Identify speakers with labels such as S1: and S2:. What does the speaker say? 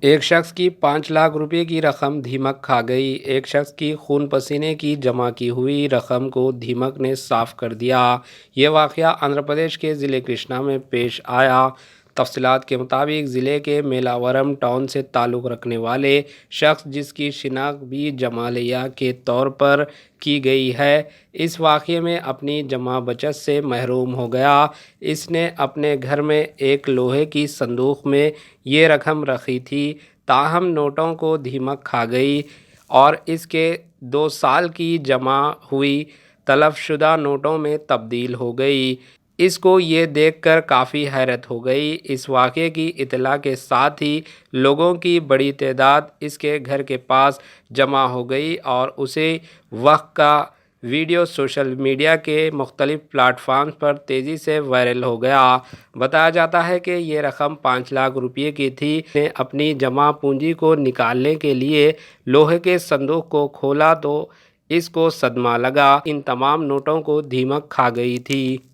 S1: ایک شخص کی 5 لاکھ روپے کی رقم دھیمک کھا گئی۔ ایک شخص کی خون پسینے کی جمع کی ہوئی رقم کو دھیمک نے صاف کر دیا۔ یہ واقعہ آندھرا پردیش کے ضلع کرشنا میں پیش آیا۔ تفصیلات کے مطابق ضلع کے میلاورم ٹاؤن سے تعلق رکھنے والے شخص، جس کی شناخت بھی جمالیہ کے طور پر کی گئی ہے، اس واقعے میں اپنی جمع بچت سے محروم ہو گیا۔ اس نے اپنے گھر میں ایک لوہے کی صندوق میں یہ رقم رکھی تھی، تاہم نوٹوں کو دھیمک کھا گئی اور اس کے 2 سال کی جمع ہوئی تلف شدہ نوٹوں میں تبدیل ہو گئی۔ اس کو یہ دیکھ کر کافی حیرت ہو گئی۔ اس واقعے کی اطلاع کے ساتھ ہی لوگوں کی بڑی تعداد اس کے گھر کے پاس جمع ہو گئی اور اسی وقت کا ویڈیو سوشل میڈیا کے مختلف پلیٹ فارمز پر تیزی سے وائرل ہو گیا۔ بتایا جاتا ہے کہ یہ رقم 5 لاکھ روپے کی تھی۔ اس نے اپنی جمع پونجی کو نکالنے کے لیے لوہے کے صندوق کو کھولا تو اس کو صدمہ لگا۔ ان تمام نوٹوں کو دھیمک کھا گئی تھی۔